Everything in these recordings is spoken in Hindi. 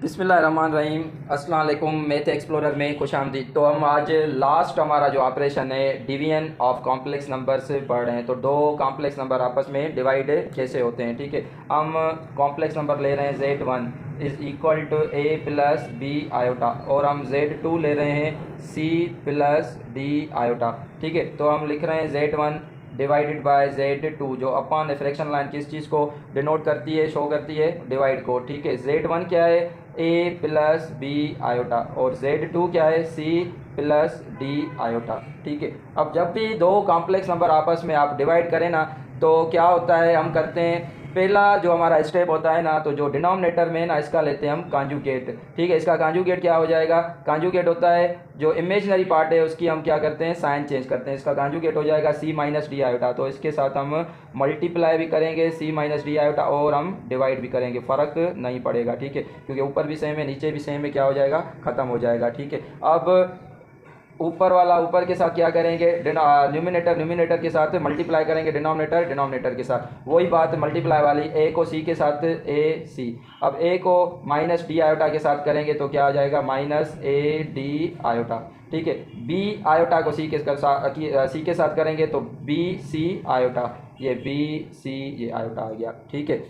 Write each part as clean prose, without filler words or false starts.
बिस्मिल्लाहिर्रहमानिर्रहीम। अस्सलाम वालेकुम। मैथ एक्सप्लोरर में खुश आमदीद। तो हम आज लास्ट हमारा जो ऑपरेशन है डिवीजन ऑफ कॉम्प्लेक्स नंबर से पढ़ रहे हैं। तो दो कॉम्प्लेक्स नंबर आपस में डिवाइड कैसे होते हैं, ठीक है। हम कॉम्प्लेक्स नंबर ले रहे हैं Z1 is equal to A plus B iota, और हम Z2 ले रहे हैं C प्लस D आयोटा, ठीक है। तो हम लिख रहे हैं Z1 डिवाइडेड बाय Z2, जो अपन फ्रैक्शन लाइन किस चीज़ को डिनोट करती है, शो करती है, डिवाइड को, ठीक है। Z1 क्या है, A प्लस बी आयोटा, और Z2 क्या है, C प्लस D आयोटा, ठीक है। अब जब भी दो कॉम्प्लेक्स नंबर आपस में आप डिवाइड करें ना, तो क्या होता है, हम करते हैं पहला जो हमारा स्टेप होता है ना, तो जो डिनोमिनेटर में ना इसका लेते हैं हम कॉन्जुगेट, ठीक है। इसका कॉन्जुगेट क्या हो जाएगा, कॉन्जुगेट होता है जो इमेजिनरी पार्ट है उसकी हम क्या करते हैं, साइन चेंज करते हैं। इसका कॉन्जुगेट हो जाएगा C माइनस डी आयोटा, तो इसके साथ हम मल्टीप्लाई भी करेंगे C माइनस डी आयोटा, और हम डिवाइड भी करेंगे, फ़र्क नहीं पड़ेगा, ठीक है, क्योंकि ऊपर भी सेम है नीचे भी सेम है, क्या हो जाएगा, ख़त्म हो जाएगा, ठीक है। अब ऊपर वाला ऊपर के साथ क्या करेंगे, न्यूमिनेटर के साथ मल्टीप्लाई करेंगे, डिनोमिनेटर के साथ वही बात मल्टीप्लाई वाली, ए को सी के साथ ए सी। अब ए को माइनस डी आयोटा के साथ करेंगे तो क्या आ जाएगा, माइनस ए डी आयोटा, ठीक है। बी आयोटा को सी के साथ करेंगे तो बी सी आयोटा, ये बी सी ये आयोटा आ गया, ठीक है।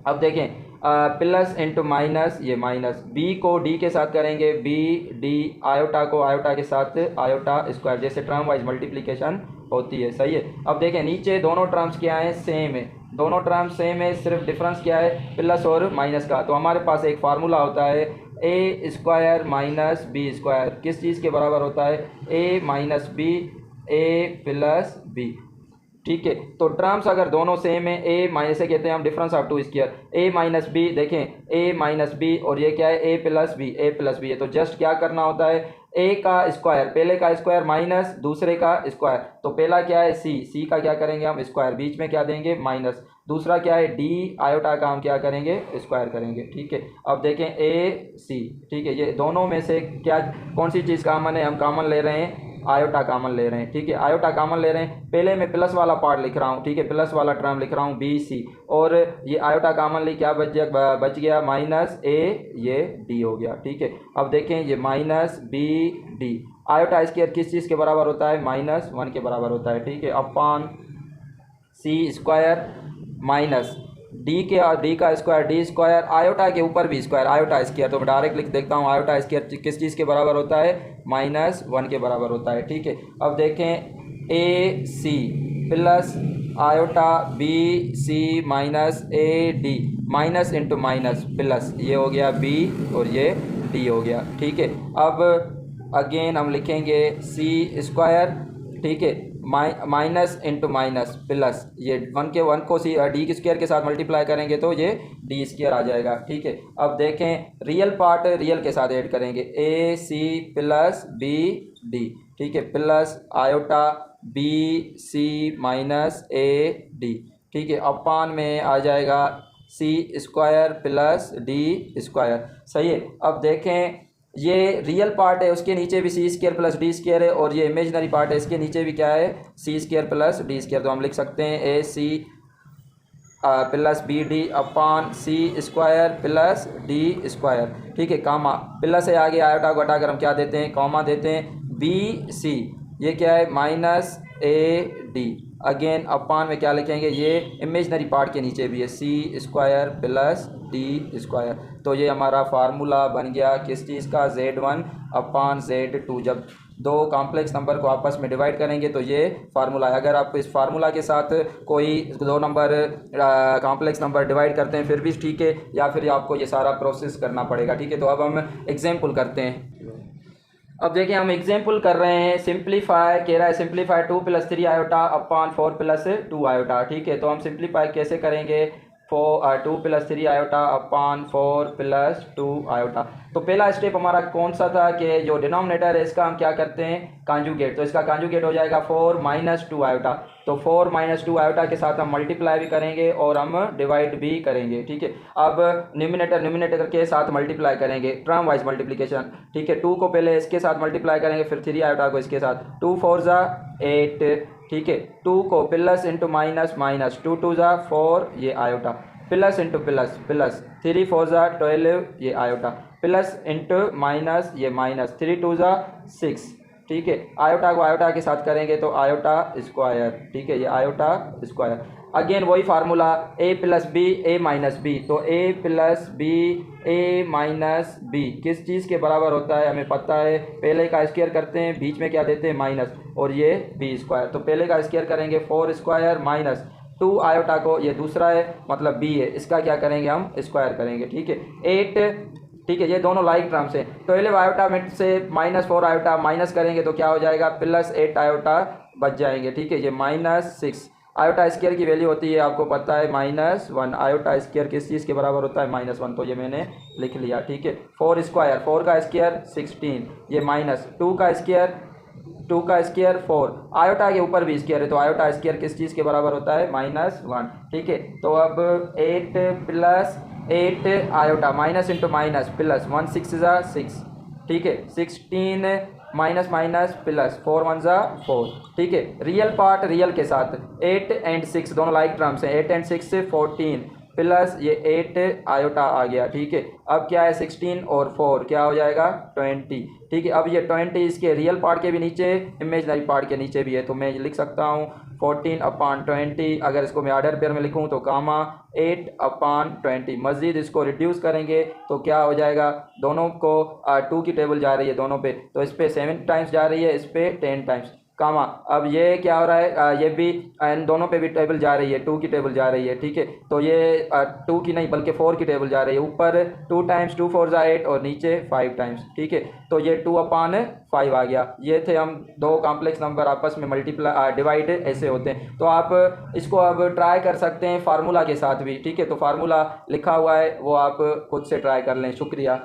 अब देखें प्लस इंटू माइनस, ये माइनस, बी को डी के साथ करेंगे, बी डी, आयोटा को आयोटा के साथ आयोटा स्क्वायर, जैसे टर्म वाइज मल्टीप्लिकेशन होती है, सही है। अब देखें नीचे दोनों टर्म्स क्या हैं, सेम है, दोनों टर्म्स सेम है, सिर्फ डिफरेंस क्या है, प्लस और माइनस का। तो हमारे पास एक फार्मूला होता है ए स्क्वायर माइनस बी स्क्वायर, किस चीज़ के बराबर होता है, ए माइनस बी ए प्लस बी, ठीक है। तो टर्म्स अगर दोनों सेम है, ए माइनस से कहते हैं हम difference of two square, A minus B, देखें ए माइनस बी और ये क्या है, ए प्लस बी है। तो जस्ट क्या करना होता है, ए का स्क्वायर, पहले का स्क्वायर माइनस दूसरे का स्क्वायर, तो पहला क्या है सी का क्या करेंगे हम स्क्वायर, बीच में क्या देंगे माइनस, दूसरा क्या है डी आयोटा का हम क्या करेंगे, स्क्वायर करेंगे, ठीक है। अब देखें ए सी, ठीक है, ये दोनों में से क्या कौन सी चीज़ कॉमन है, हम कॉमन ले रहे हैं आयोटा कॉमन ले रहे हैं, ठीक है, आयोटा कॉमन ले रहे हैं। पहले मैं प्लस वाला पार्ट लिख रहा हूँ, ठीक है, प्लस वाला टर्म लिख रहा हूँ बी सी, और ये आयोटा कॉमन ली, क्या बच गया माइनस ए, ये डी हो गया, ठीक है। अब देखें ये minus B D, iota square किस चीज़ के बराबर होता है, -1 के बराबर होता है, ठीक है, upon C square minus D का स्क्वायर, डी स्क्वायर, आयोटा के ऊपर भी स्क्वायर, आयोटा स्क्वायर, तो मैं डायरेक्ट लिख देखता हूँ, आयोटा स्क्वायर किस चीज़ के बराबर होता है, -1 के बराबर होता है, ठीक है। अब देखें A C plus iota B C minus A D, minus into minus plus, ये हो गया बी और ये डी हो गया, ठीक है। अब अगेन हम लिखेंगे सी स्क्वायर, ठीक है, माइनस इंटू माइनस प्लस, ये 1 को सी डी के स्क्वायर के साथ मल्टीप्लाई करेंगे तो ये डी स्क्वायर आ जाएगा, ठीक है। अब देखें रियल पार्ट रियल के साथ ऐड करेंगे, A C plus B D, ठीक है, plus iota B C minus A D, ठीक है, अपॉन में आ जाएगा C square plus D square, सही है। अब देखें ये रियल पार्ट है, उसके नीचे भी सी स्क्वायर प्लस डी स्क्वायर है, और ये इमेजिनरी पार्ट है, इसके नीचे भी क्या है, C square plus D square. तो हम लिख सकते हैं A C plus B D upon C square plus D square, ठीक है, कामा प्लस से आगे आयोटा को हटाकर हम क्या देते हैं, कॉमा देते हैं, बी सी, ये क्या है minus A D, again upon में क्या लिखेंगे, ये इमेजनरी पार्ट के नीचे भी है C square plus D square. तो ये हमारा फार्मूला बन गया किस चीज़ का, Z1 अपॉन Z2। जब दो कॉम्प्लेक्स नंबर को आपस में डिवाइड करेंगे तो ये फार्मूला है। अगर आप इस फार्मूला के साथ कोई दो नंबर कॉम्प्लेक्स नंबर डिवाइड करते हैं फिर भी ठीक है, या फिर आपको ये सारा प्रोसेस करना पड़ेगा, ठीक है। तो अब हम एग्जाम्पल करते हैं। अब देखिए हम एग्जाम्पल कर रहे हैं, सिंप्लीफाई कह रहा है, सिंप्लीफाई 2 + 3 आयोटा अपॉन 4 + 2 आयोटा, ठीक है। तो हम सिंप्लीफाई कैसे करेंगे, 2 + 3 आयोटा अपॉन 4 + 2 आयोटा। तो पहला स्टेप हमारा कौन सा था कि जो डिनोमिनेटर है इसका हम क्या करते हैं, कॉन्जुगेट, तो इसका कॉन्जुगेट हो जाएगा 4 - 2 आयोटा। तो 4 - 2 आयोटा के साथ हम मल्टीप्लाई भी करेंगे और हम डिवाइड भी करेंगे, ठीक है। अब न्यूमिनेटर के साथ मल्टीप्लाई करेंगे, टर्म वाइज मल्टीप्लिकेशन, ठीक है। 2 को पहले इसके साथ मल्टीप्लाई करेंगे, फिर 3 आयोटा को इसके साथ, 2 × 4 = 8, ठीक है। 2 को प्लस इंटू माइनस, -2 × 2 = 4, ये iota, plus into plus plus, 3 4 ज़ा 12 ये आयोटा, प्लस इंटू माइनस ये माइनस, 3 2 ज़ा 6, ठीक है। आयोटा को आयोटा के साथ करेंगे तो आयोटा स्क्वायर, ठीक है, ये आयोटा स्क्वायर। अगेन वही formula a plus B A minus B, तो a plus B A minus B किस चीज़ के बराबर होता है हमें पता है, पहले का स्क्वायर करते हैं, बीच में क्या देते हैं माइनस, और ये बी स्क्वायर, तो पहले का स्क्वायर करेंगे 4 स्क्वायर माइनस 2 आयोटा को, ये दूसरा है मतलब बी है, इसका क्या करेंगे हम स्क्वायर करेंगे, ठीक है। 8, ठीक है, ये दोनों लाइक टर्म्स हैं, 12 आयोटा में से -4 आयोटा माइनस करेंगे तो क्या हो जाएगा, +8 आयोटा बच जाएंगे, ठीक है। ये -6 आयोटा स्क्वायर की वैल्यू होती है आपको पता है -1, आयोटा स्क्वायर किस चीज़ के बराबर होता है -1, तो ये मैंने लिख लिया, ठीक है। 4 स्क्वायर, 4 का स्क्वायर 16, ये -2 का स्क्वायर, 2 का स्क्वायर 4, आयोटा के ऊपर भी स्क्वायर है तो आयोटा स्क्वायर किस चीज़ के बराबर होता है -1, ठीक है। तो अब 8 + 8 iota minus into minus plus, 1 6 ज़ा 6, ठीक है, 16 माइनस माइनस प्लस, 4 1 ज़ा 4, ठीक है। रियल पार्ट रियल के साथ, 8 एंड 6 दोनों लाइक टर्म्स हैं, 8 एंड 6 14 प्लस ये 8 आयोटा आ गया, ठीक है। अब क्या है 16 और 4 क्या हो जाएगा 20, ठीक है। अब ये 20 इसके रियल पार्ट के भी नीचे, इमेजनरी पार्ट के नीचे भी है, तो मैं लिख सकता हूँ 14/20, अगर इसको मैं ऑर्डर पेयर में लिखूँ तो कामा 8/20, मज़ीद इसको रिड्यूस करेंगे तो क्या हो जाएगा, दोनों को 2 की टेबल जा रही है दोनों पे, तो इस पर 7 टाइम्स जा रही है, इस पर 10 टाइम्स, कामा अब ये क्या हो रहा है, ये भी एंड दोनों पे भी टेबल जा रही है, 2 की टेबल जा रही है, ठीक है। तो ये 2 की नहीं बल्कि 4 की टेबल जा रही है, ऊपर 2 टाइम्स 2 4 ज़ा 8 और नीचे 5 टाइम्स, ठीक है। तो ये 2/5 आ गया। ये थे हम दो कॉम्प्लेक्स नंबर आपस में मल्टीप्लाई डिवाइड ऐसे होते हैं, तो आप इसको अब ट्राई कर सकते हैं फार्मूला के साथ भी, ठीक है। तो फार्मूला लिखा हुआ है वो आप खुद से ट्राई कर लें। शुक्रिया।